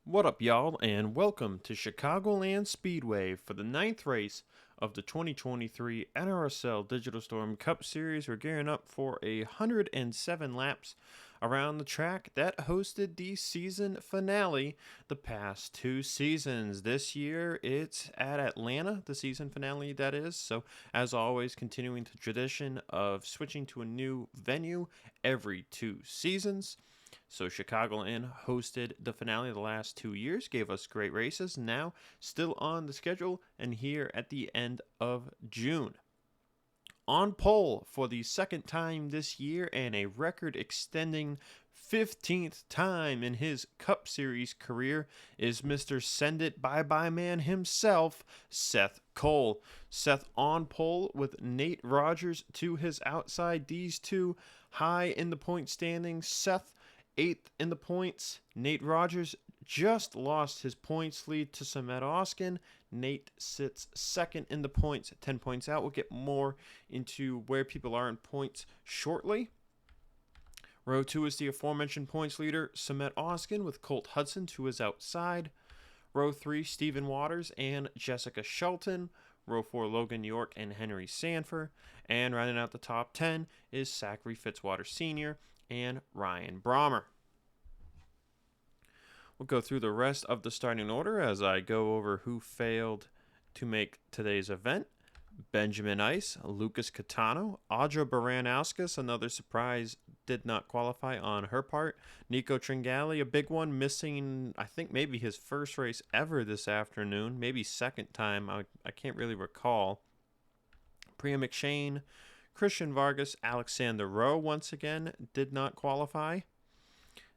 What up, y'all, and welcome to Chicagoland Speedway for the ninth race of the 2023 NRSL Digital Storm Cup Series. We're gearing up for 107 laps around the track that hosted the season finale the past two seasons. This year, it's at Atlanta, the season finale, that is. So, as always, continuing the tradition of switching to a new venue every 2 seasons. So Chicagoland hosted the finale the last 2 years, gave us great races, now still on the schedule and here at the end of June. On pole for the second time this year and a record-extending 15th time in his Cup Series career is Mr. Send It Bye-Bye Man himself, Seth Cole. Seth on pole with Nate Rogers to his outside. These two high in the point standings. Seth 8th in the points. Nate Rogers just lost his points lead to Samet Oskin. Nate sits second in the points, 10 points out. We'll get more into where people are in points shortly. Row 2 is the aforementioned points leader, Samet Oskin, with Colt Hudson to his outside. Row 3, Stephen Waters and Jessica Shelton. Row 4, Logan York and Henry Sanford. And rounding out the top 10 is Zachary Fitzwater Sr. and Ryan Brommer. We'll go through the rest of the starting order as I go over who failed to make today's event. Benjamin Ice, Lucas Catano, Audra Baranowskis, another surprise, did not qualify on her part. Nico Tringali, a big one, missing, I think, maybe his first race ever this afternoon, maybe second time, I can't really recall. Priya McShane, Christian Vargas, Alexander Rowe, once again, did not qualify.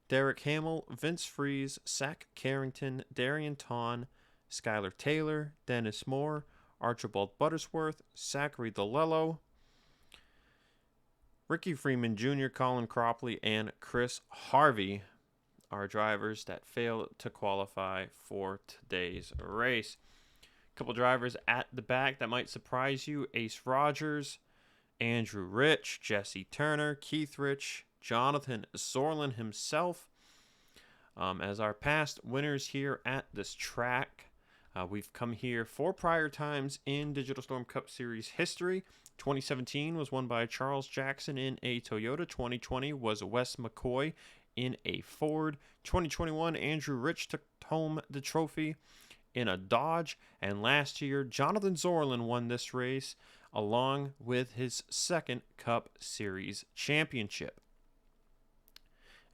Derek Hamill, Vince Freeze, Zach Carrington, Darian Tawn, Skylar Taylor, Dennis Moore, Archibald Buttersworth, Zachary DeLello, Ricky Freeman Jr., Colin Cropley, and Chris Harvey are drivers that failed to qualify for today's race. A couple drivers at the back that might surprise you: Ace Rogers, Andrew Rich, Jesse Turner, Keith Rich, Jonathan Zorlin himself. As our past winners here at this track, we've come here 4 prior times in Digital Storm Cup Series history. 2017 was won by Charles Jackson in a Toyota. 2020 was Wes McCoy in a Ford. 2021, Andrew Rich took home the trophy in a Dodge. And last year, Jonathan Zorlin won this race along with his second Cup Series championship.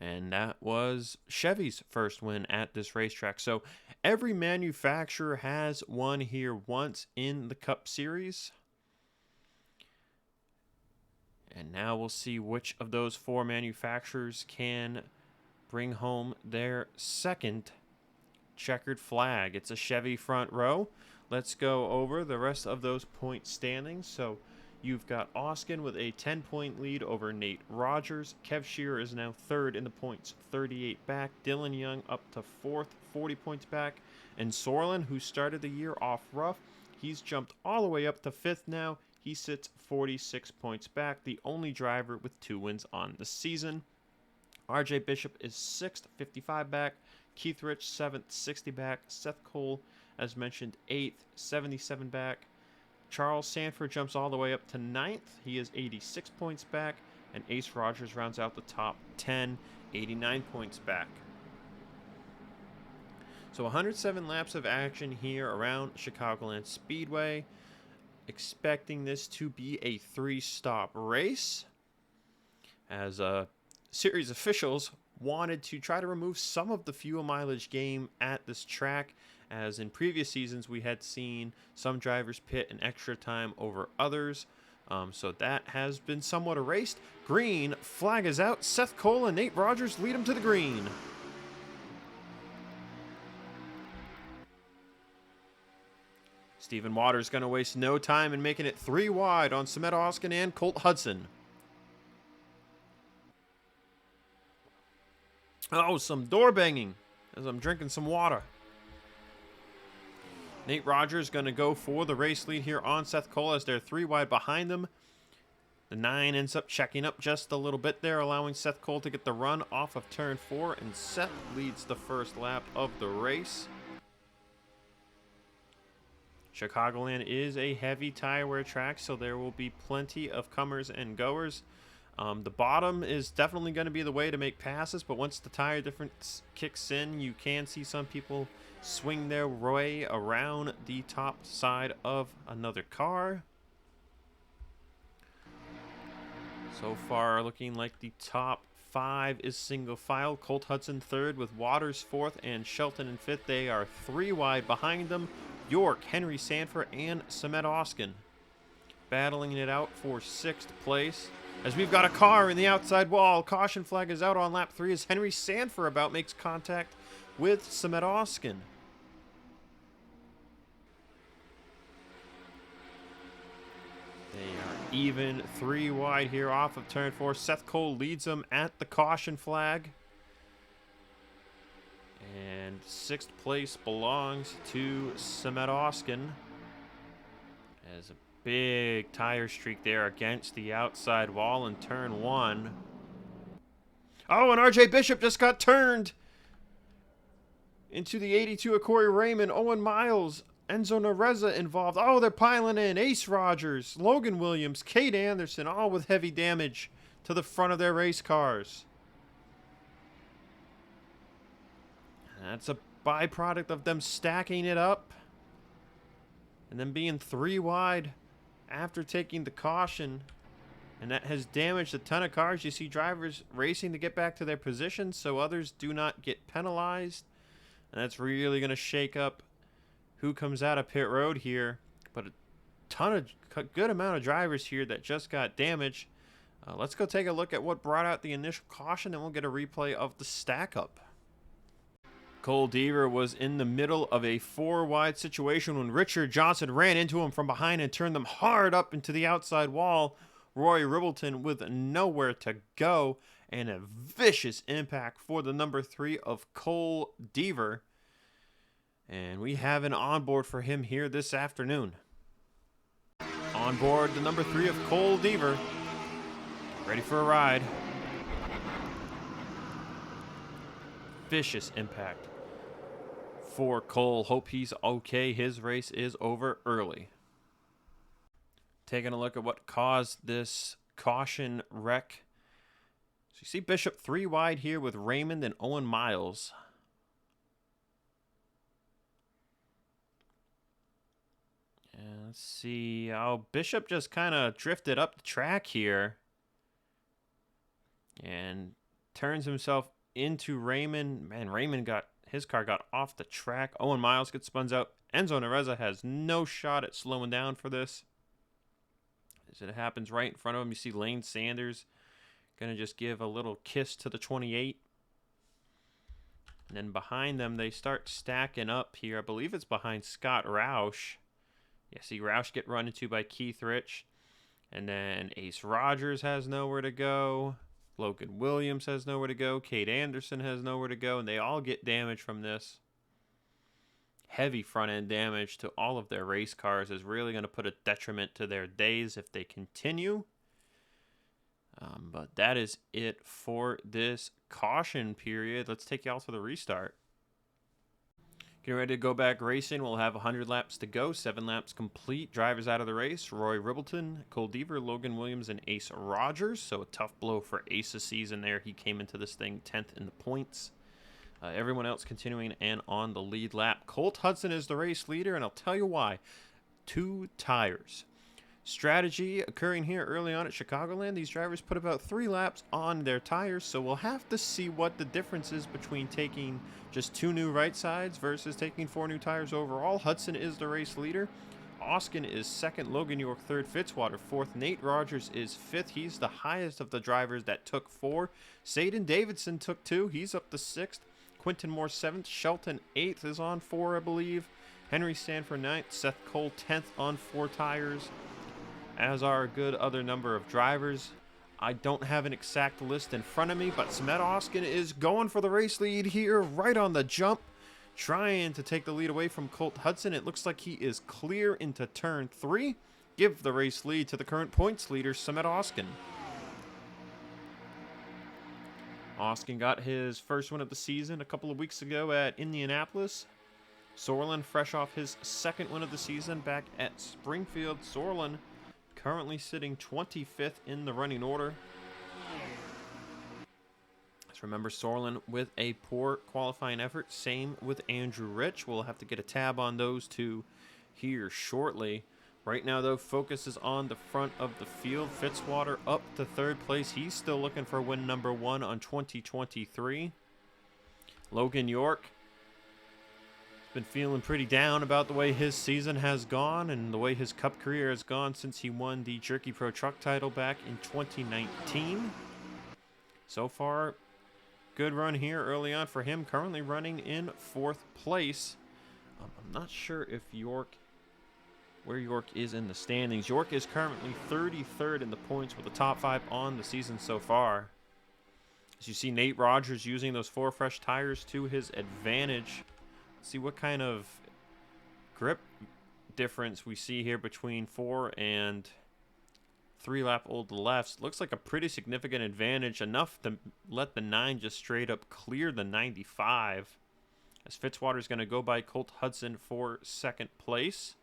And that was Chevy's first win at this racetrack. So every manufacturer has won here once in the Cup Series. And now we'll see which of those 4 manufacturers can bring home their second checkered flag. It's a Chevy front row. Let's go over the rest of those point standings. So you've got Oskin with a 10-point lead over Nate Rogers. Kev Shearer is now 3rd in the points, 38 back. Dylan Young up to 4th, 40 points back. And Sorlin, who started the year off rough, he's jumped all the way up to 5th now. He sits 46 points back, the only driver with 2 wins on the season. RJ Bishop is 6th, 55 back. Keith Rich, 7th, 60 back. Seth Cole, as mentioned, 8th, 77 back. Charles Sanford jumps all the way up to 9th. He is 86 points back. And Ace Rogers rounds out the top 10, 89 points back. So 107 laps of action here around Chicagoland Speedway. Expecting this to be a 3-stop race, as series officials wanted to try to remove some of the fuel mileage game at this track, as in previous seasons we had seen some drivers pit an extra time over others. So that has been somewhat erased. Green flag is out. Seth Cole and Nate Rogers lead him to the green. Stephen Waters going to waste no time in making it 3 wide on Samet Oskin and Colt Hudson. Oh, some door banging as I'm drinking some water. Nate Rogers going to go for the race lead here on Seth Cole as they're 3 wide behind them. The 9 ends up checking up just a little bit there, allowing Seth Cole to get the run off of turn 4, and Seth leads the first lap of the race. Chicagoland is a heavy tire wear track, so there will be plenty of comers and goers. The bottom is definitely going to be the way to make passes, but once the tire difference kicks in, you can see some people swing their way around the top side of another car. So far, looking like the top 5 is single file. Colt Hudson third with Waters fourth and Shelton in fifth. They are 3 wide behind them. York, Henry Sanford, and Samet Oskin battling it out for 6th place. As we've got a car in the outside wall, caution flag is out on lap 3 as Henry Sanford about makes contact with Samet Oskin. They are even 3 wide here off of turn 4. Seth Cole leads them at the caution flag. And 6th place belongs to Samet Oskin. As a big tire streak there against the outside wall in turn 1. Oh, and RJ Bishop just got turned into the 82 of Corey Raymond. Owen Miles, Enzo Nareza involved. Oh, they're piling in. Ace Rogers, Logan Williams, Kate Anderson, all with heavy damage to the front of their race cars. That's a byproduct of them stacking it up and then being 3 wide after taking the caution. And that has damaged a ton of cars. You see drivers racing to get back to their positions so others do not get penalized. And that's really going to shake up who comes out of pit road here. But a good amount of drivers here that just got damaged. Let's go take a look at what brought out the initial caution, and we'll get a replay of the stack up. Cole Deaver was in the middle of a 4 wide situation when Richard Johnson ran into him from behind and turned them hard up into the outside wall. Roy Ribbleton with nowhere to go and a vicious impact for the number 3 of Cole Deaver. And we have an onboard for him here this afternoon. On board the number 3 of Cole Deaver. Ready for a ride. Vicious impact for Cole. Hope he's okay. His race is over early. Taking a look at what caused this caution wreck. So you see Bishop 3 wide here with Raymond and Owen Miles. And let's see. Oh, Bishop just kind of drifted up the track here and turns himself into Raymond. Man, Raymond his car got off the track. Owen Miles gets spun out. Enzo Nareza has no shot at slowing down for this. As it happens right in front of him, you see Lane Sanders going to just give a little kiss to the 28. And then behind them, they start stacking up here. I believe it's behind Scott Roush. Yeah, see Roush get run into by Keith Rich. And then Ace Rogers has nowhere to go. Logan Williams has nowhere to go. Kate Anderson has nowhere to go. And they all get damage from this. Heavy front-end damage to all of their race cars is really going to put a detriment to their days if they continue. But that is it for this caution period. Let's take y'all to the restart. Getting ready to go back racing. We'll have 100 laps to go. 7 laps complete. Drivers out of the race. Roy Ribbleton, Cole Deaver, Logan Williams, and Ace Rogers. So a tough blow for Ace's season there. He came into this thing 10th in the points. Everyone else continuing and on the lead lap. Colt Hudson is the race leader, and I'll tell you why. 2 tires. Strategy occurring here early on at Chicagoland. These drivers put about 3 laps on their tires, so we'll have to see what the difference is between taking just 2 new right sides versus taking 4 new tires overall. Hudson is the race leader. Oskin is 2nd, Logan York 3rd, Fitzwater 4th, Nate Rogers is 5th. He's the highest of the drivers that took 4. Saden Davidson took 2. He's up to 6th. Quinton Moore 7th, Shelton 8th is on 4, I believe. Henry Sanford 9th, Seth Cole 10th on 4 tires, as are a good other number of drivers. I don't have an exact list in front of me, but Samet Oskin is going for the race lead here right on the jump, trying to take the lead away from Colt Hudson. It looks like he is clear into turn 3. give the race lead to the current points leader, Samet Oskin. Oskin got his first win of the season a couple of weeks ago at Indianapolis. Sorlin fresh off his second win of the season back at Springfield. Sorlin currently sitting 25th in the running order. Let's remember Sorlin with a poor qualifying effort. Same with Andrew Rich. We'll have to get a tab on those two here shortly. Right now, though, focus is on the front of the field. Fitzwater up to third place. He's still looking for win number 1 on 2023. Logan York been feeling pretty down about the way his season has gone and the way his Cup career has gone since he won the Jerky Pro Truck title back in 2019. So far, good run here early on for him. Currently running in 4th place. I'm not sure if where York is in the standings. York is currently 33rd in the points with the top 5 on the season so far. As you see Nate Rogers using those 4 fresh tires to his advantage. Let's see what kind of grip difference we see here between 4 and 3 lap old lefts. Looks like a pretty significant advantage, enough to let the 9 just straight up clear the 95. As Fitzwater is going to go by Colt Hudson for 2nd place.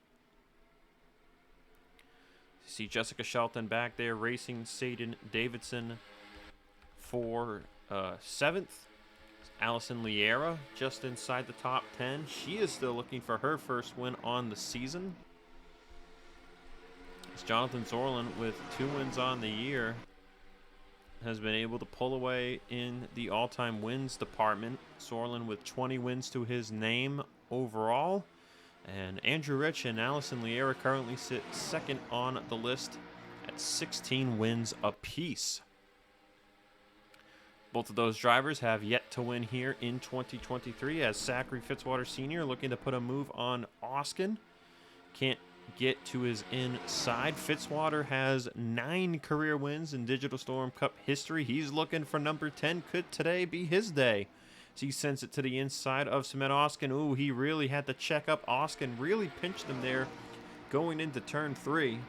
See Jessica Shelton back there racing Sadin Davidson for 7th. Allison Liera just inside the top 10. She is still looking for her first win on the season. As Jonathan Sorlin, with 2 wins on the year, has been able to pull away in the all-time wins department. Sorlin with 20 wins to his name overall. And Andrew Rich and Allison Liera currently sit 2nd on the list at 16 wins apiece. Both of those drivers have yet to win here in 2023, as Zachary Fitzwater Sr. looking to put a move on Oskin. Can't get to his inside. Fitzwater has 9 career wins in Digital Storm Cup history. He's looking for number 10. Could today be his day? So he sends it to the inside of Samet Oskin. Ooh, he really had to check up Oskin. Really pinched him there going into turn 3. And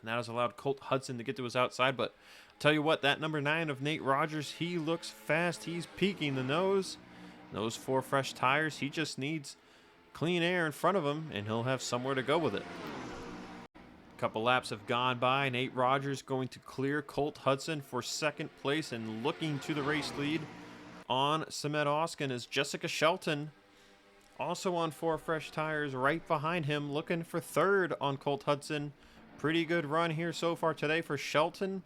that has allowed Colt Hudson to get to his outside. But I'll tell you what, that number 9 of Nate Rogers, he looks fast. He's peaking the nose. Those 4 fresh tires, he just needs clean air in front of him, and he'll have somewhere to go with it. A couple laps have gone by. Nate Rogers going to clear Colt Hudson for 2nd place, and looking to the race lead on Samet Oskin is Jessica Shelton, also on 4 fresh tires right behind him, looking for 3rd on Colt Hudson. Pretty good run here so far today for Shelton.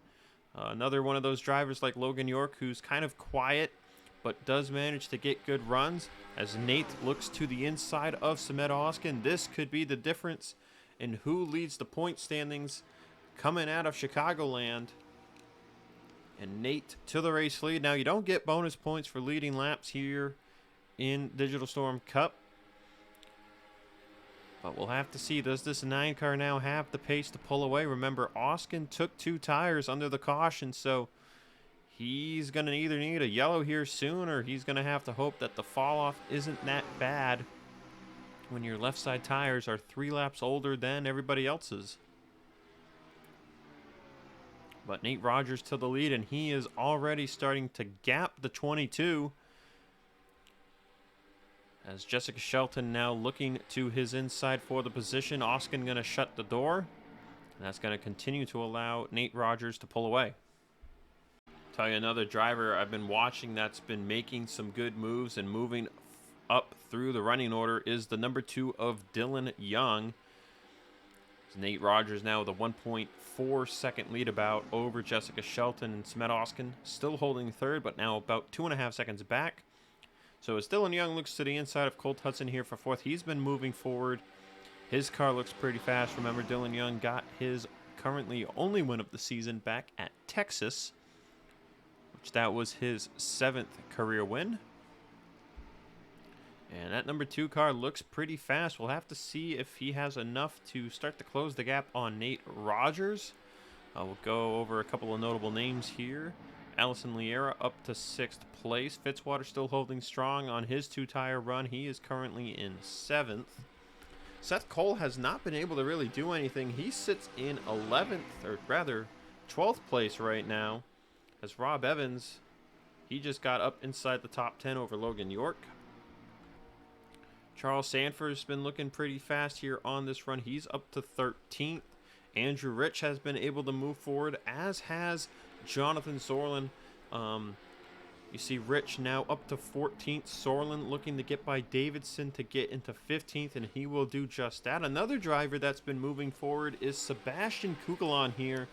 Another one of those drivers like Logan York who's kind of quiet but does manage to get good runs. As Nate looks to the inside of Samet Oskin, this could be the difference in who leads the point standings coming out of Chicagoland. And Nate to the race lead. Now, you don't get bonus points for leading laps here in Digital Storm Cup. But we'll have to see. Does this 9 car now have the pace to pull away? Remember, Oskin took 2 tires under the caution, so he's going to either need a yellow here soon, or he's going to have to hope that the fall-off isn't that bad when your left side tires are 3 laps older than everybody else's. But Nate Rogers to the lead, and he is already starting to gap the 22. As Jessica Shelton now looking to his inside for the position. Oskin going to shut the door. And that's going to continue to allow Nate Rogers to pull away. Tell you another driver I've been watching that's been making some good moves and moving up through the running order is the number 2 of Dylan Young. Nate Rogers now with a 1.4 second lead about over Jessica Shelton, and Samet Oskin still holding 3rd, but now about 2.5 seconds back. So as Dylan Young looks to the inside of Colt Hudson here for 4th, he's been moving forward. His car looks pretty fast. Remember, Dylan Young got his currently only win of the season back at Texas, which that was his 7th career win. And that number 2 car looks pretty fast. We'll have to see if he has enough to start to close the gap on Nate Rogers. We'll go over a couple of notable names here. Allison Liera up to 6th place. Fitzwater still holding strong on his 2-tire run. He is currently in 7th. Seth Cole has not been able to really do anything. He sits in 11th, or rather 12th place right now, as Rob Evans, he just got up inside the top 10 over Logan York. Charles Sanford's been looking pretty fast here on this run. He's up to 13th. Andrew Rich has been able to move forward, as has Jonathan Sorlin. You see Rich now up to 14th. Sorlin looking to get by Davidson to get into 15th, and he will do just that. Another driver that's been moving forward is Sebastian Kugelon here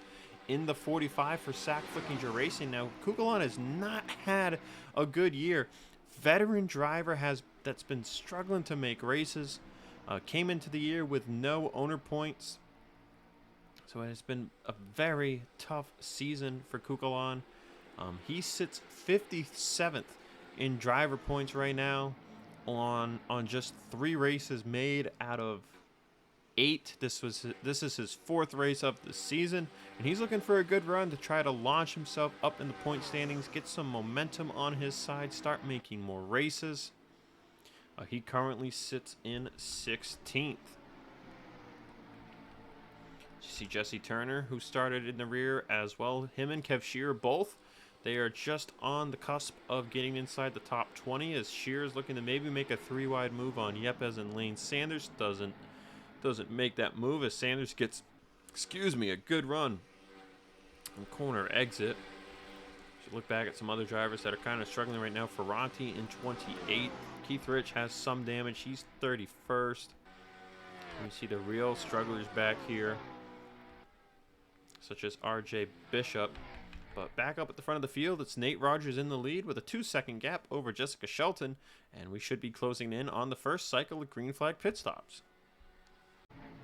in the 45 for Sack Flickinger Racing. Now, Kugelon has not had a good year. Veteran driver that's been struggling to make races. Came into the year with no owner points. So it has been a very tough season for Kugelon. He sits 57th in driver points right now on just 3 races made out of 8. This is his 4th race of the season, and he's looking for a good run to try to launch himself up in the point standings, get some momentum on his side, start making more races. He currently sits in 16th. You see Jesse Turner, who started in the rear as well. Him and Kev Shearer both, they are just on the cusp of getting inside the top 20, as Shearer's looking to maybe make a 3-wide move on Yepes, and Lane Sanders doesn't make that move, as Sanders gets, a good run on corner exit. Should look back at some other drivers that are kind of struggling right now. Ferranti in 28th. Keith Rich has some damage. He's 31st. You see the real strugglers back here, such as RJ Bishop. But back up at the front of the field, it's Nate Rogers in the lead with a 2-second gap over Jessica Shelton, and we should be closing in on the first cycle of green flag pit stops.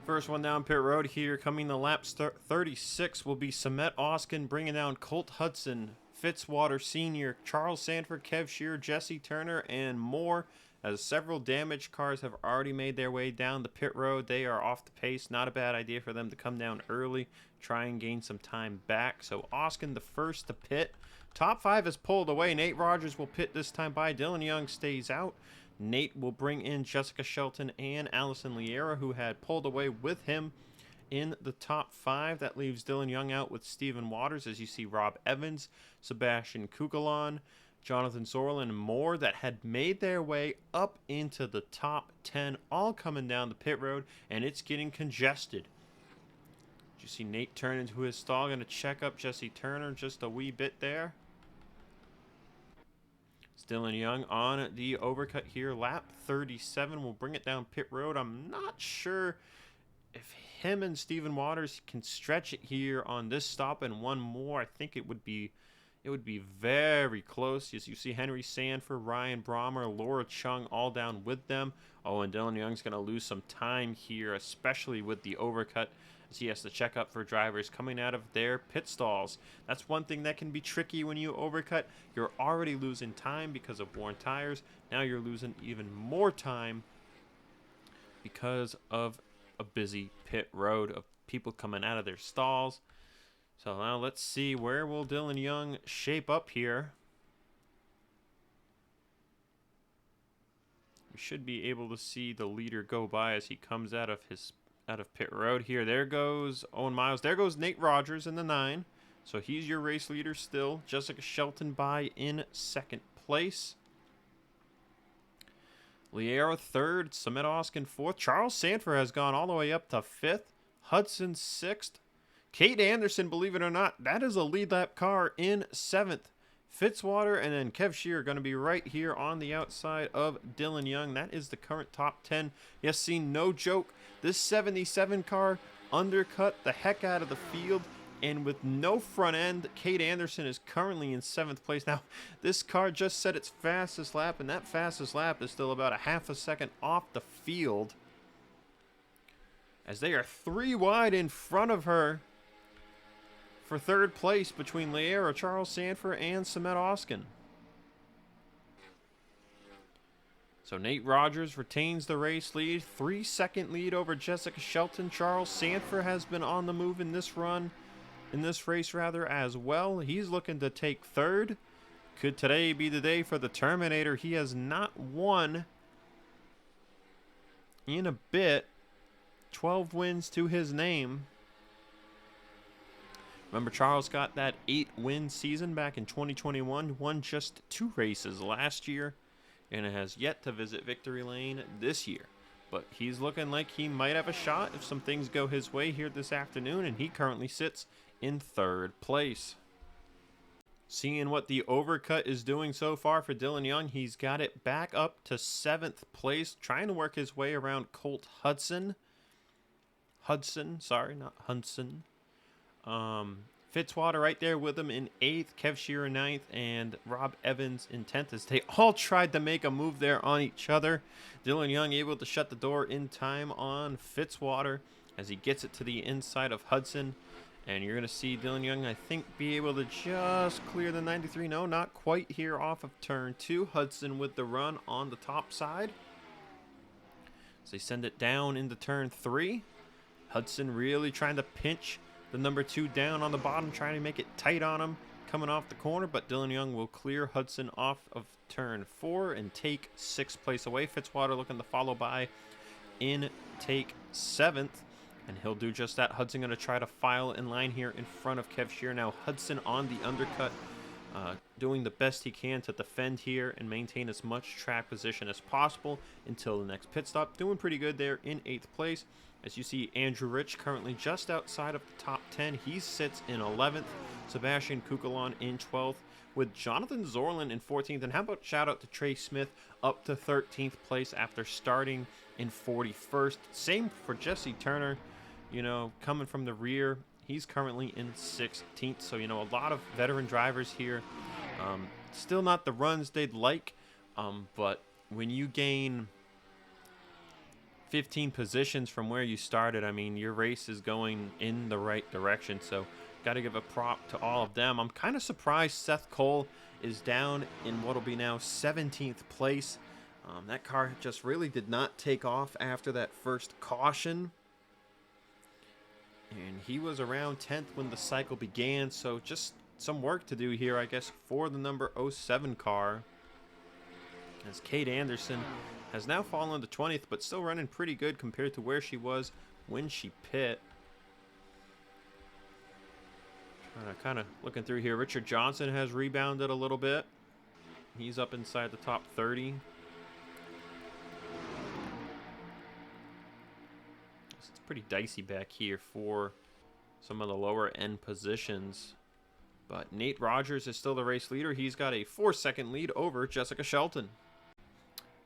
First one down pit road here, coming to lap 36 will be Samet Oskin, bringing down Colt Hudson, Fitzwater Sr., Charles Sanford, Kev Shearer, Jesse Turner, and more, as several damaged cars have already made their way down the pit road. They are off the pace. Not a bad idea for them to come down early, try and gain some time back. So Oskin the first to pit. Top 5 is pulled away. Nate Rogers will pit this time by. Dylan Young stays out. Nate will bring in Jessica Shelton and Allison Liera, who had pulled away with him in the top 5. That leaves Dylan Young out with Stephen Waters, as you see Rob Evans, Sebastian Kugelon, Jonathan Sorlin, and more that had made their way up into the top 10, all coming down the pit road, and it's getting congested. You see Nate turn into his stall, going to check up Jesse Turner just a wee bit there. It's Dylan Young on the overcut here. Lap 37 will bring it down pit road. I'm not sure if him and Stephen Waters can stretch it here on this stop and one more. I think it would be very close. As you see Henry Sanford, Ryan Brommer, Laura Chung all down with them. Oh, and Dylan Young's going to lose some time here, especially with the overcut, as he has to check up for drivers coming out of their pit stalls. That's one thing that can be tricky when you overcut. You're already losing time because of worn tires. Now you're losing even more time because of a busy pit road of people coming out of their stalls. So now let's see, where will Dylan Young shape up here? We should be able to see the leader go by as he comes out of pit road here. There goes Owen Miles. There goes Nate Rogers in the 9. So he's your race leader still. Jessica Shelton by in 2nd place. Liera 3rd. Samet Oskin 4th. Charles Sanford has gone all the way up to 5th. Hudson 6th. Kate Anderson, believe it or not, that is a lead lap car in 7th. Fitzwater and then Kev Shearer are going to be right here on the outside of Dylan Young. That is the current top 10. Yes, see, no joke. This 77 car undercut the heck out of the field, and with no front end, Kate Anderson is currently in 7th place. Now, this car just set its fastest lap, and that fastest lap is still about a half a second off the field, as they are 3 wide in front of her for 3rd place between Liera, Charles Sanford, and Samet Oskin. So Nate Rogers retains the race lead. 3-second lead over Jessica Shelton. Charles Sanford has been on the move in this race as well. He's looking to take 3rd. Could today be the day for the Terminator? He has not won in a bit. 12 wins to his name. Remember, Charles got that 8-win season back in 2021, won just 2 races last year, and has yet to visit victory lane this year. But he's looking like he might have a shot if some things go his way here this afternoon, and he currently sits in 3rd place. Seeing what the overcut is doing so far for Dylan Young, he's got it back up to 7th place, trying to work his way around Colt Hudson. Sorry, not Hudson. Fitzwater right there with him in 8th, Kev Shearer 9th, and Rob Evans in 10th as they all tried to make a move there on each other. Dylan Young able to shut the door in time on Fitzwater as he gets it to the inside of Hudson. And you're going to see Dylan Young, I think, be able to just clear the 93. No, not quite here off of turn 2. Hudson with the run on the top side. So they send it down into turn 3. Hudson really trying to pinch the number 2 down on the bottom, trying to make it tight on him coming off the corner, but Dylan Young will clear Hudson off of turn 4 and take 6th place away. Fitzwater looking to follow by in take 7th, and he'll do just that. Hudson going to try to file in line here in front of Kev Shearer. Now Hudson on the undercut, doing the best he can to defend here and maintain as much track position as possible until the next pit stop. Doing pretty good there in 8th place. As you see, Andrew Rich currently just outside of the top 10. He sits in 11th. Sebastian Kukulon in 12th with Jonathan Zorlin in 14th. And how about shout out to Trey Smith up to 13th place after starting in 41st. Same for Jesse Turner, you know, coming from the rear. He's currently in 16th. So, you know, a lot of veteran drivers here. Still not the runs they'd like, but when you gain 15 positions from where you started, I mean, your race is going in the right direction. So got to give a prop to all of them. I'm kind of surprised Seth Cole is down in what will be now 17th place. That car just really did not take off after that first caution. And he was around 10th when the cycle began. So just some work to do here, I guess, for the number 07 car. As Kate Anderson has now fallen to 20th, but still running pretty good compared to where she was when she pit. Kind of looking through here. Richard Johnson has rebounded a little bit. He's up inside the top 30. It's pretty dicey back here for some of the lower end positions. But Nate Rogers is still the race leader. He's got a 4-second lead over Jessica Shelton.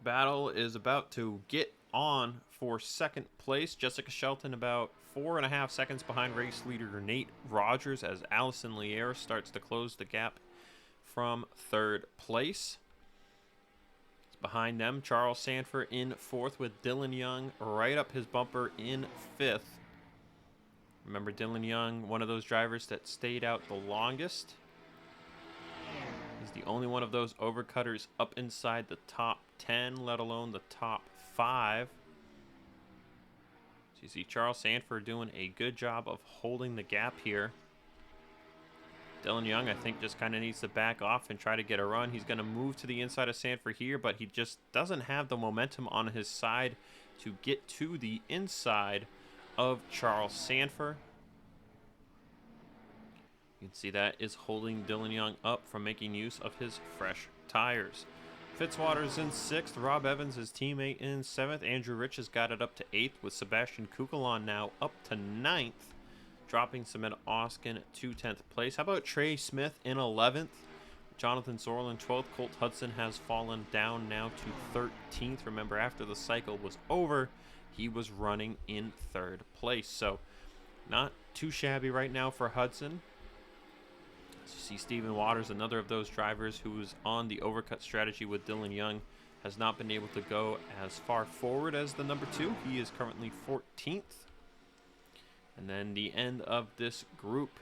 Battle is about to get on for 2nd place. Jessica Shelton about 4.5 seconds behind race leader Nate Rogers as Allison Lier starts to close the gap from 3rd place. Behind them, Charles Sanford in 4th with Dylan Young right up his bumper in 5th. Remember, Dylan Young, one of those drivers that stayed out the longest. He's the only one of those overcutters up inside the top 10, let alone the top 5. So you see Charles Sanford doing a good job of holding the gap here. Dylan Young, I think, just kind of needs to back off and try to get a run. He's going to move to the inside of Sanford here, but he just doesn't have the momentum on his side to get to the inside of Charles Sanford. You can see that is holding Dylan Young up from making use of his fresh tires. Fitzwater's in 6th. Rob Evans, his teammate, in 7th. Andrew Rich has got it up to 8th with Sebastian Kukulon now up to 9th. Dropping Samantha Oskin to 10th place. How about Trey Smith in 11th? Jonathan Zorlin 12th. Colt Hudson has fallen down now to 13th. Remember, after the cycle was over, he was running in 3rd place. So not too shabby right now for Hudson. As you see, Stephen Waters, another of those drivers who was on the overcut strategy with Dylan Young, has not been able to go as far forward as the number 2. He is currently 14th. And then the end of this group,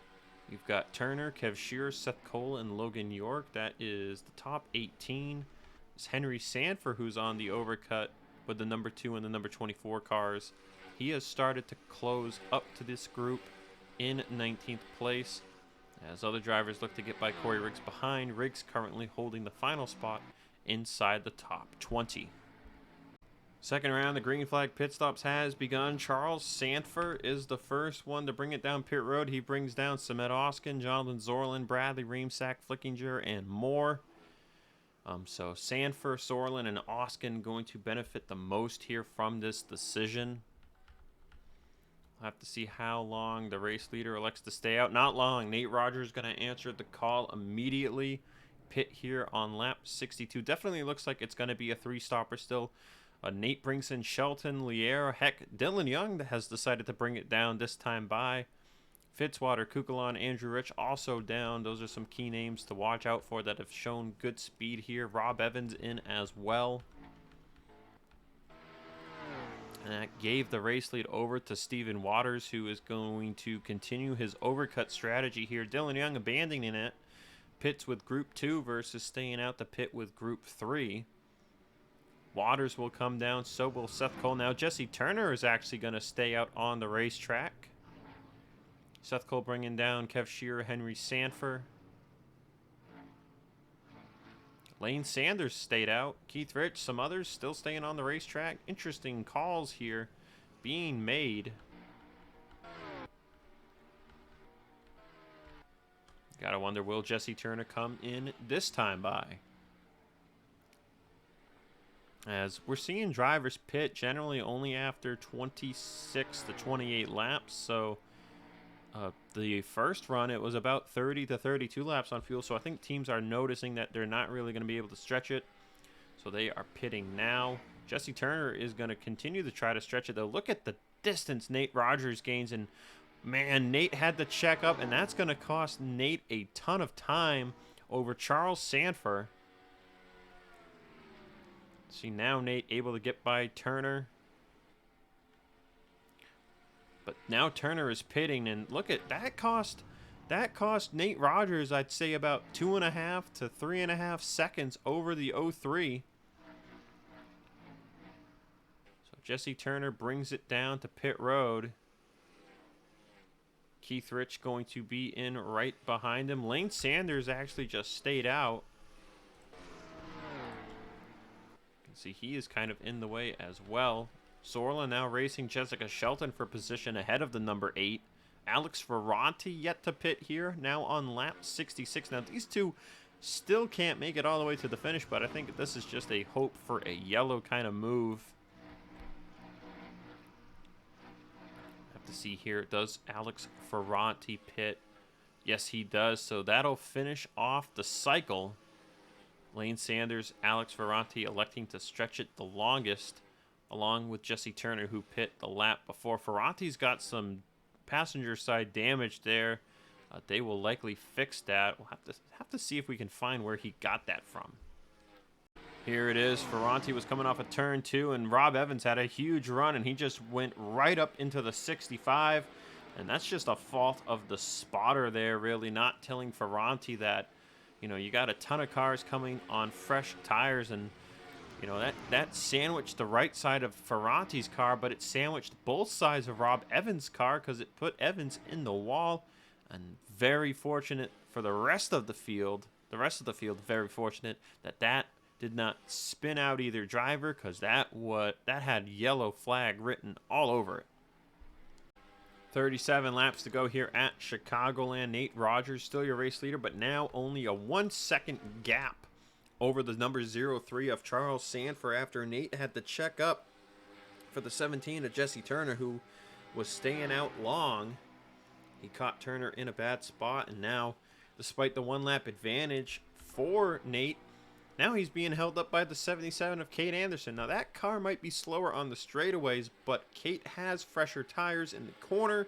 you've got Turner, Kev Shearer, Seth Cole, and Logan York. That is the top 18. It's Henry Sanford, who's on the overcut with the number 2 and the number 24 cars. He has started to close up to this group in 19th place, as other drivers look to get by Corey Riggs behind. Riggs currently holding the final spot inside the top 20. Second round, the green flag pit stops has begun. Charles Sanford is the first one to bring it down pit road. He brings down Samet Oskin, Jonathan Zorlin, Bradley Reamsack, Flickinger, and more. So Sanford, Zorlin, and Oskin going to benefit the most here from this decision. We'll have to see how long the race leader elects to stay out. Not long. Nate Rogers going to answer the call immediately. Pit here on lap 62. Definitely looks like it's going to be a three-stopper still. Nate brings in Shelton, Liera. Heck, Dylan Young has decided to bring it down this time by. Fitzwater, Kukulon, Andrew Rich also down. Those are some key names to watch out for that have shown good speed here. Rob Evans in as well. And that gave the race lead over to Steven Waters, who is going to continue his overcut strategy here. Dylan Young abandoning it. Pits with Group 2 versus staying out the pit with Group 3. Waters will come down, so will Seth Cole. Now Jesse Turner is actually going to stay out on the racetrack. Seth Cole bringing down Kev Shearer, Henry Sanford. Lane Sanders stayed out. Keith Rich, some others still staying on the racetrack. Interesting calls here being made. Gotta wonder, will Jesse Turner come in this time by? As we're seeing drivers pit generally only after 26 to 28 laps. So the first run, it was about 30 to 32 laps on fuel. So I think teams are noticing that they're not really going to be able to stretch it. So they are pitting now. Jesse Turner is going to continue to try to stretch it, though. Look at the distance Nate Rogers gains. And, man, Nate had to check up, and that's going to cost Nate a ton of time over Charles Sanford. See, now Nate able to get by Turner. But now Turner is pitting, and look at that cost. That cost Nate Rogers, I'd say, about 2.5 to 3.5 seconds over the 03. So Jesse Turner brings it down to pit road. Keith Rich going to be in right behind him. Lane Sanders actually just stayed out. You can see he is kind of in the way as well. Zorla now racing Jessica Shelton for position ahead of the number 8. Alex Ferranti yet to pit here, now on lap 66. Now, these two still can't make it all the way to the finish, but I think this is just a hope for a yellow kind of move. Have to see here, does Alex Ferranti pit? Yes, he does, so that'll finish off the cycle. Lane Sanders, Alex Ferranti electing to stretch it the longest, along with Jesse Turner, who pit the lap before. Ferranti's got some passenger side damage there. They will likely fix that. We'll have to see if we can find where he got that from. Here it is. Ferranti was coming off a turn 2, and Rob Evans had a huge run, and he just went right up into the 65. And that's just a fault of the spotter there, really, not telling Ferranti that, you know, you got a ton of cars coming on fresh tires, and you know, that sandwiched the right side of Ferranti's car, but it sandwiched both sides of Rob Evans' car because it put Evans in the wall. And very fortunate for the rest of the field. The rest of the field very fortunate that did not spin out either driver, because that had yellow flag written all over it. 37 laps to go here at Chicagoland. Nate Rogers still your race leader, but now only a 1 second gap over the number 03 of Charles Sanford after Nate had to check up for the 17 of Jesse Turner, who was staying out long. He caught Turner in a bad spot, and now, despite the 1 lap advantage for Nate, now he's being held up by the 77 of Kate Anderson. Now that car might be slower on the straightaways, but Kate has fresher tires in the corner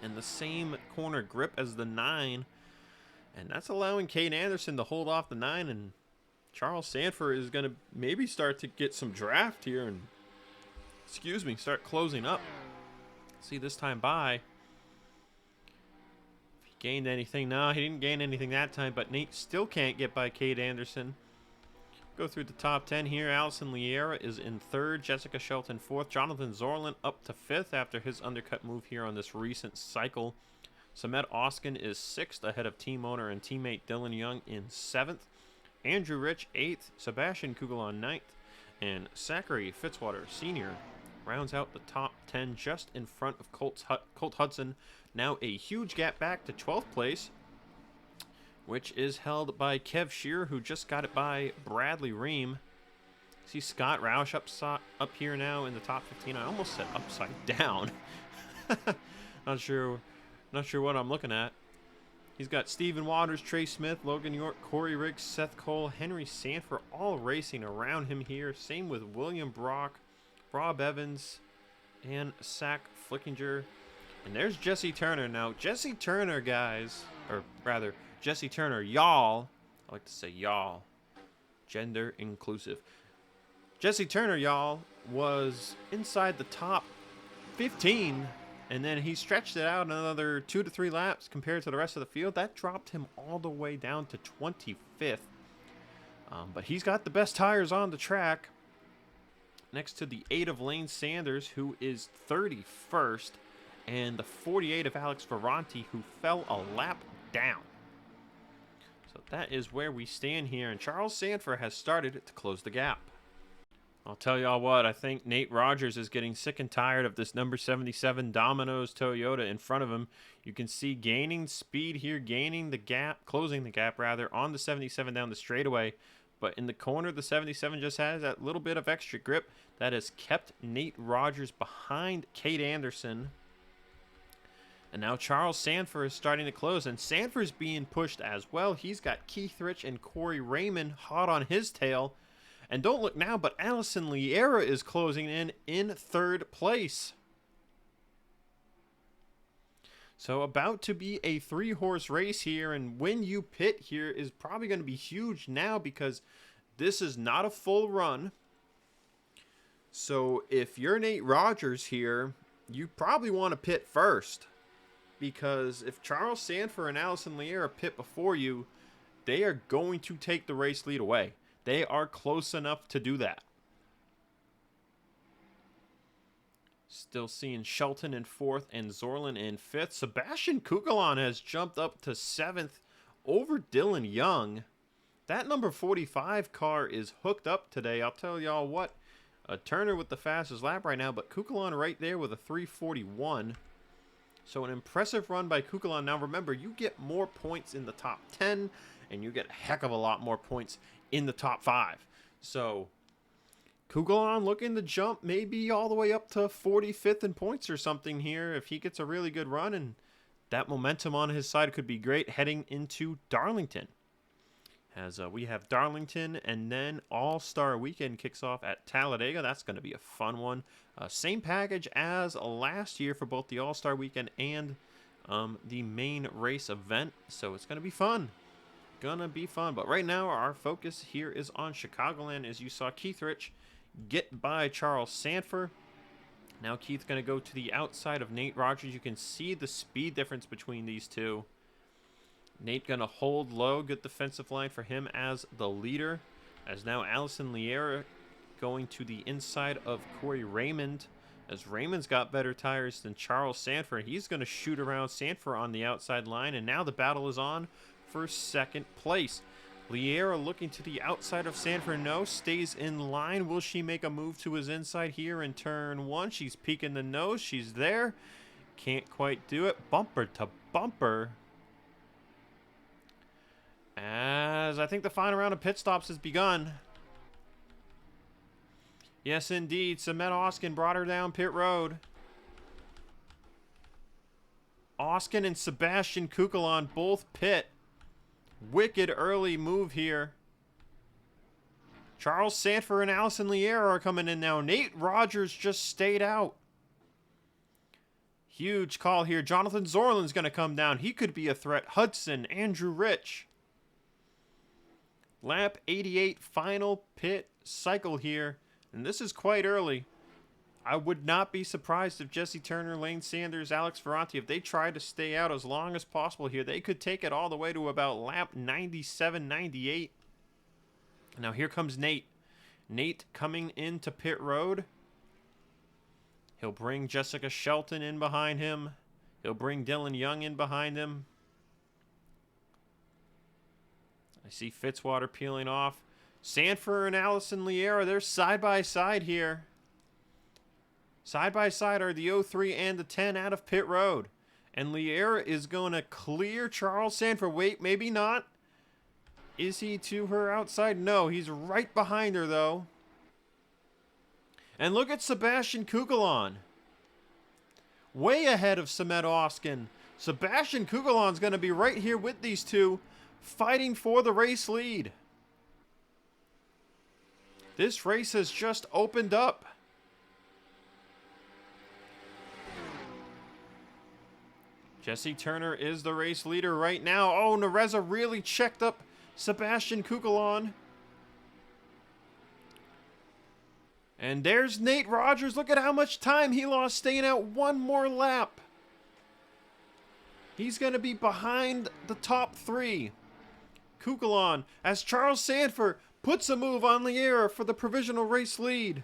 and the same corner grip as the 9. And that's allowing Kate Anderson to hold off the 9, and Charles Sanford is going to maybe start to get some draft here and, start closing up. See this time by. If he gained anything, no, he didn't gain anything that time, but Nate still can't get by Kate Anderson. Go through the top 10 here. Allison Liera is in 3rd, Jessica Shelton 4th, Jonathan Zorlin up to 5th after his undercut move here on this recent cycle. Samet Oskin is 6th, ahead of team owner and teammate Dylan Young in 7th. Andrew Rich 8th, Sebastian Kugel on 9th, And Zachary Fitzwater Sr. rounds out the top 10 just in front of Colt Hudson. Now a huge gap back to 12th place, which is held by Kev Shearer, who just got it by Bradley Ream. See Scott Roush up here now in the top 15. I almost said upside down. Not sure what I'm looking at. He's got Steven Waters, Trey Smith, Logan York, Corey Riggs, Seth Cole, Henry Sanford all racing around him here. Same with William Brock, Rob Evans, and Zach Flickinger. And there's Jesse Turner. Now, Jesse Turner, guys, or rather, Jesse Turner, y'all. I like to say y'all. Gender inclusive. Jesse Turner, y'all, was inside the top 15. And then he stretched it out another 2 to 3 laps compared to the rest of the field. That dropped him all the way down to 25th. But he's got the best tires on the track. Next to the 8 of Lane Sanders, who is 31st. And the 48 of Alex Ferranti, who fell a lap down. So that is where we stand here. And Charles Sanford has started to close the gap. I'll tell y'all what, I think Nate Rogers is getting sick and tired of this number 77 Domino's Toyota in front of him. You can see gaining speed here, closing the gap rather, on the 77 down the straightaway. But in the corner, the 77 just has that little bit of extra grip that has kept Nate Rogers behind Cade Anderson. And now Charles Sanford is starting to close, and Sanford's being pushed as well. He's got Keith Rich and Corey Raymond hot on his tail. And don't look now, but Allison Liera is closing in third place. So about to be a 3-horse race here, and when you pit here is probably going to be huge now because this is not a full run. So if you're Nate Rogers here, you probably want to pit first. Because if Charles Sanford and Allison Liera pit before you, they are going to take the race lead away. They are close enough to do that. Still seeing Shelton in 4th and Zorlin in 5th. Sebastian Kugelon has jumped up to 7th over Dylan Young. That number 45 car is hooked up today. I'll tell y'all what, Turner with the fastest lap right now, but Kugelon right there with a 341. So an impressive run by Kugelon. Now remember, you get more points in the top 10, and you get a heck of a lot more points in the top 5. So Kugelon looking to jump maybe all the way up to 45th in points or something here if he gets a really good run, and that momentum on his side could be great heading into Darlington. As we have Darlington, and then All-Star Weekend kicks off at Talladega. That's going to be a fun one. Same package as last year for both the All-Star Weekend and the main race event, so it's going to be fun. But right now our focus here is on Chicagoland, as you saw Keith Rich get by Charles Sanford. Now Keith's going to go to the outside of Nate Rogers. You can see the speed difference between these two. Nate going to hold low, good defensive line for him as the leader, as now Allison Liera going to the inside of Corey Raymond, as Raymond's got better tires than Charles Sanford. He's going to shoot around Sanford on the outside line, and now the battle is on for 2nd place. Liera looking to the outside of Sanford. No, stays in line. Will she make a move to his inside here in turn 1? She's peeking the nose. She's there. Can't quite do it. Bumper to bumper. As I think the final round of pit stops has begun. Yes, indeed. Samette Oskin brought her down pit road. Oskin and Sebastian Kugelon both pit. Wicked early move here. Charles Sanford and Allison Liera are coming in now. Nate Rogers just stayed out. Huge call here. Jonathan Zorlin's going to come down. He could be a threat. Hudson, Andrew Rich. Lap 88, final pit cycle here. And this is quite early. I would not be surprised if Jesse Turner, Lane Sanders, Alex Ferranti, if they try to stay out as long as possible here, they could take it all the way to about lap 97, 98. Now here comes Nate. Nate coming into pit road. He'll bring Jessica Shelton in behind him. He'll bring Dylan Young in behind him. I see Fitzwater peeling off. Sanford and Allison Liera, they're side by side here. Side by side are the 03 and the 10 out of pit road. And Liera is going to clear Charles Sanford. Wait, maybe not. Is he to her outside? No, he's right behind her, though. And look at Sebastian Kugelon. Way ahead of Samet Oskin. Sebastian Kugelon's going to be right here with these two, fighting for the race lead. This race has just opened up. Jesse Turner is the race leader right now. Oh, Nereza really checked up Sebastian Kugelon. And there's Nate Rogers. Look at how much time he lost staying out one more lap. He's going to be behind the top three. Kugelon, as Charles Sanford puts a move on Liera for the provisional race lead.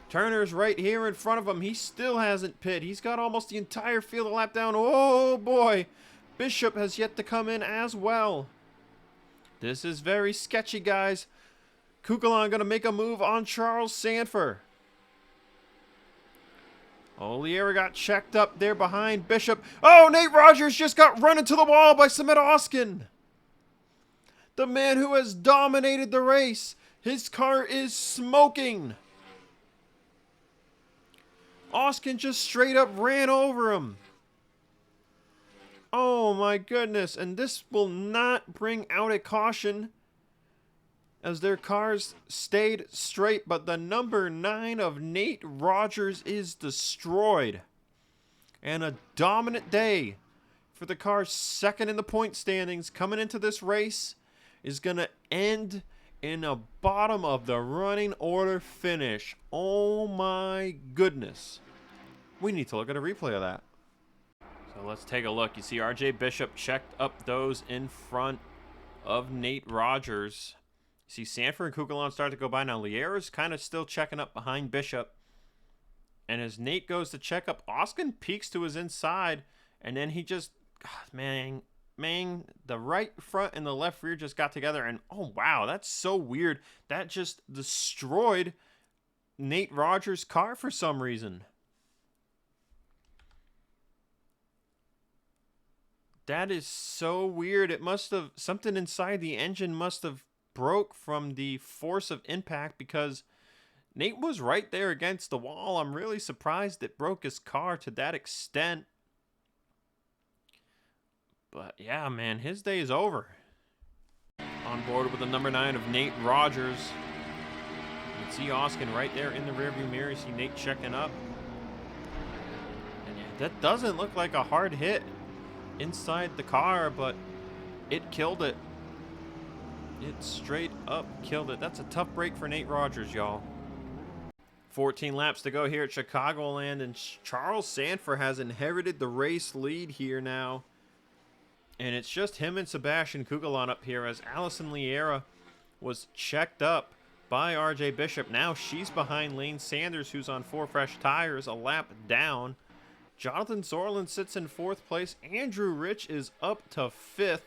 Turner's right here in front of him. He still hasn't pit. He's got almost the entire field a lap down. Oh boy. Bishop has yet to come in as well. This is very sketchy, guys. Kugelon going to make a move on Charles Sanford. Oh, Liera got checked up there behind Bishop. Oh, Nate Rogers just got run into the wall by Samet Oskin. The man who has dominated the race. His car is smoking. Oskin just straight up ran over him. Oh my goodness. And this will not bring out a caution as their cars stayed straight. But the number 9 of Nate Rogers is destroyed. And a dominant day for the cars second in the point standings coming into this race is going to end in a bottom of the running order finish. Oh my goodness. We need to look at a replay of that. So let's take a look. You see RJ Bishop checked up those in front of Nate Rogers. You see Sanford and Kugelon start to go by. Now Liera's kind of still checking up behind Bishop. And as Nate goes to check up, Oskin peeks to his inside. And then he just, God, man, the right front and the left rear just got together. And oh wow, that's so weird. That just destroyed Nate Rogers' car for some reason. That is so weird. It must have, something inside the engine must have broke from the force of impact, because Nate was right there against the wall. I'm really surprised it broke his car to that extent. But yeah, man, his day is over. On board with the number 9 of Nate Rogers. You can see Oskin right there in the rearview mirror. You see Nate checking up. And yeah, that doesn't look like a hard hit inside the car, but it killed it. It straight up killed it. That's a tough break for Nate Rogers, y'all. 14 laps to go here at Chicagoland, and Charles Sanford has inherited the race lead here now. And it's just him and Sebastian Kugelon up here, as Allison Liera was checked up by RJ Bishop. Now she's behind Lane Sanders, who's on 4 fresh tires, a lap down. Jonathan Zorlin sits in 4th place. Andrew Rich is up to 5th.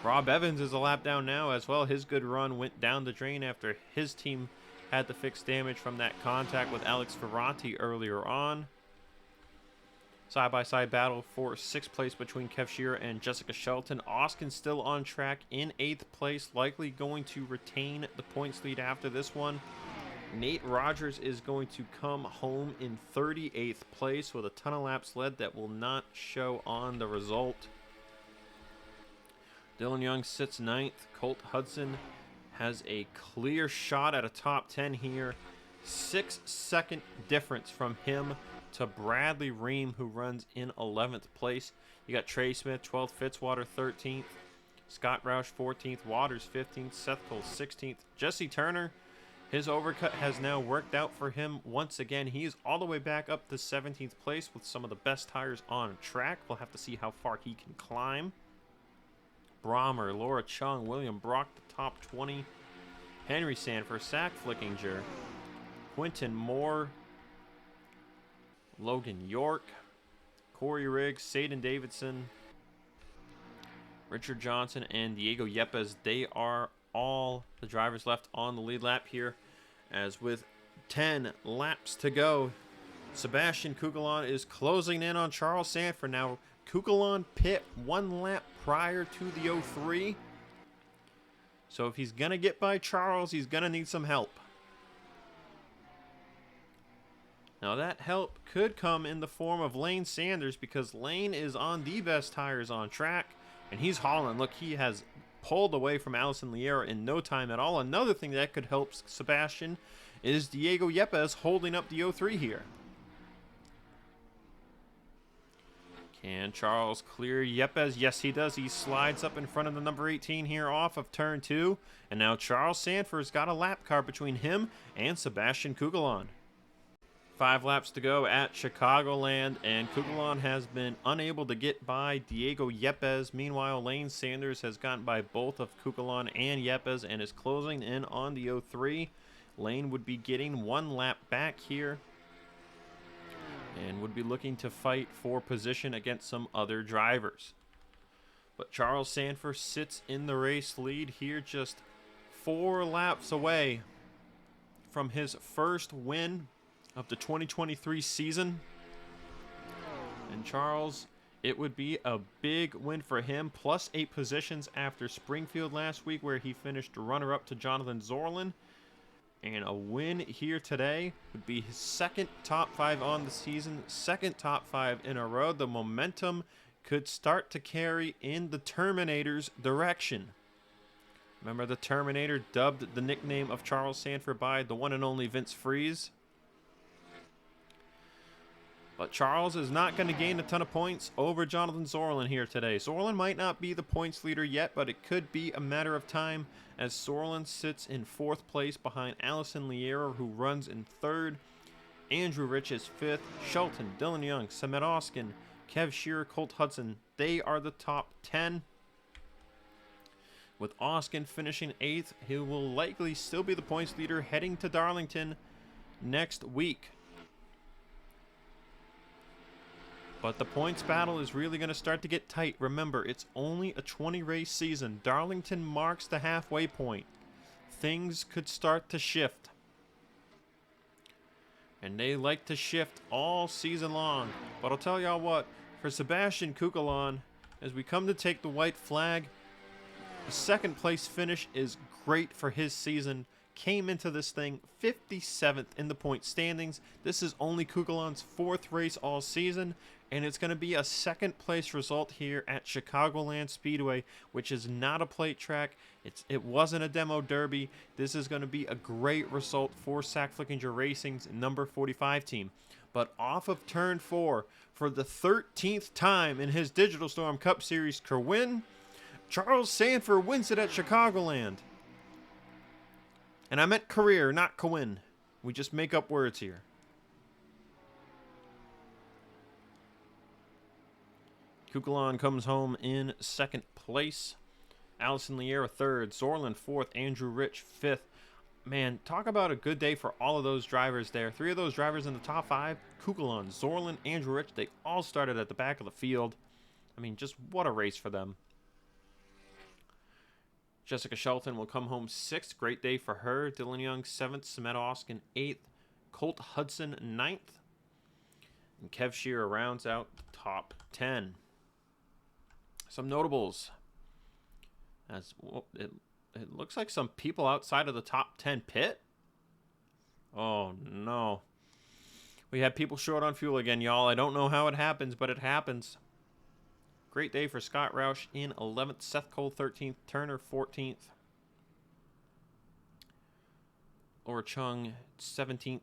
Rob Evans is a lap down now as well. His good run went down the drain after his team had to fix damage from that contact with Alex Ferranti earlier on. Side-by-side battle for 6th place between Kev Shearer and Jessica Shelton. Oskin still on track in 8th place, likely going to retain the points lead after this one. Nate Rogers is going to come home in 38th place with a ton of laps led that will not show on the result. Dylan Young sits 9th. Colt Hudson has a clear shot at a top 10 here. 6-second difference from him to Bradley Ream, who runs in 11th place. You got Trey Smith, 12th, Fitzwater, 13th. Scott Roush, 14th. Waters, 15th. Seth Cole, 16th. Jesse Turner, his overcut has now worked out for him once again. He is all the way back up to 17th place with some of the best tires on track. We'll have to see how far he can climb. Brahmer, Laura Chung, William Brock, the top 20. Henry Sanford, Zach Flickinger, Quinton Moore, Logan York, Corey Riggs, Saden Davidson, Richard Johnson and Diego Yepes, they are all the drivers left on the lead lap here, as with 10 laps to go, Sebastian Kugelon is closing in on Charles Sanford. Now, Kugelon pit 1 lap prior to the 03. So if he's going to get by Charles, he's going to need some help. Now, that help could come in the form of Lane Sanders, because Lane is on the best tires on track, and he's hauling. Look, he has pulled away from Allison Liera in no time at all. Another thing that could help Sebastian is Diego Yepes holding up the 03 here. Can Charles clear Yepes? Yes, he does. He slides up in front of the number 18 here off of turn 2. And now Charles Sanford's got a lap car between him and Sebastian Kugelon. 5 laps to go at Chicagoland, and Kugelon has been unable to get by Diego Yepes. Meanwhile, Lane Sanders has gotten by both of Kugelon and Yepes and is closing in on the 03. Lane would be getting 1 lap back here and would be looking to fight for position against some other drivers. But Charles Sanford sits in the race lead here, just 4 laps away from his first win of the 2023 season. And Charles, it would be a big win for him, plus 8 positions after Springfield last week, where he finished runner-up to Jonathan Zorlin. And a win here today would be his 2nd top 5 on the season, 2nd top 5 in a row. The momentum could start to carry in the Terminator's direction. Remember the Terminator, dubbed the nickname of Charles Sanford by the one and only Vince Freeze? But Charles is not going to gain a ton of points over Jonathan Zorlin here today. Zorlin might not be the points leader yet, but it could be a matter of time, as Zorlin sits in 4th place behind Allison Liera, who runs in 3rd. Andrew Rich is 5th. Shelton, Dylan Young, Samet Oskin, Kev Shearer, Colt Hudson, they are the top 10. With Oskin finishing 8th, he will likely still be the points leader heading to Darlington next week. But the points battle is really going to start to get tight. Remember, it's only a 20-race season. Darlington marks the halfway point. Things could start to shift. And they like to shift all season long. But I'll tell y'all what, for Sebastian Kugelon, as we come to take the white flag, the 2nd place finish is great for his season. Came into this thing 57th in the point standings. This is only Kugelon's 4th race all season, and it's going to be a 2nd place result here at Chicagoland Speedway, which is not a plate track. It wasn't a demo derby. This is going to be a great result for Sack Flickinger Racing's number 45 team. But off of turn 4, for the 13th time in his Digital Storm Cup Series career win, Charles Sanford wins it at Chicagoland. And I meant career, not Cohen. We just make up words here. Kugelon comes home in 2nd place. Allison Liera 3rd. Zorlin 4th. Andrew Rich 5th. Man, talk about a good day for all of those drivers there. 3 of those drivers in the top 5. Kugelon, Zorlin, Andrew Rich. They all started at the back of the field. I mean, just what a race for them. Jessica Shelton will come home 6th. Great day for her. Dylan Young 7th. Samet Oskin 8th. Colt Hudson 9th. And Kev Shearer rounds out the top 10. Some notables. As well, it looks like some people outside of the top 10 pit. Oh no. We have people short on fuel again, y'all. I don't know how it happens, but it happens. Great day for Scott Roush in 11th, Seth Cole 13th, Turner 14th, Laura Chung 17th.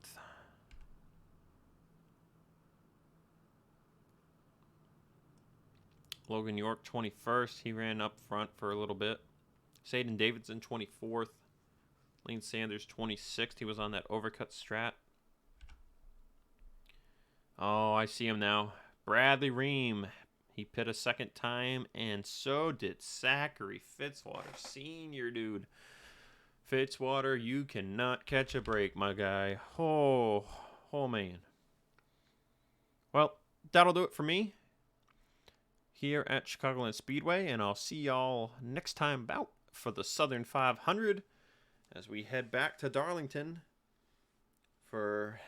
Logan York 21st. He ran up front for a little bit. Saden Davidson 24th. Lane Sanders 26th. He was on that overcut strat. Oh, I see him now. Bradley Ream. He pit a 2nd time, and so did Zachary Fitzwater. Senior, dude. Fitzwater, you cannot catch a break, my guy. Oh, man. Well, that'll do it for me here at Chicagoland Speedway, and I'll see y'all next time out for the Southern 500 as we head back to Darlington for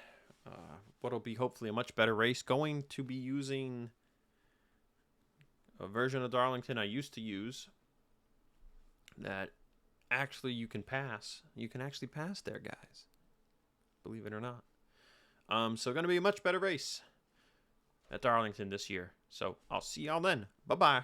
what'll be hopefully a much better race. Going to be using a version of Darlington I used to use that actually you can pass. You can actually pass there, guys. Believe it or not. So going to be a much better race at Darlington this year. So I'll see y'all then. Bye-bye.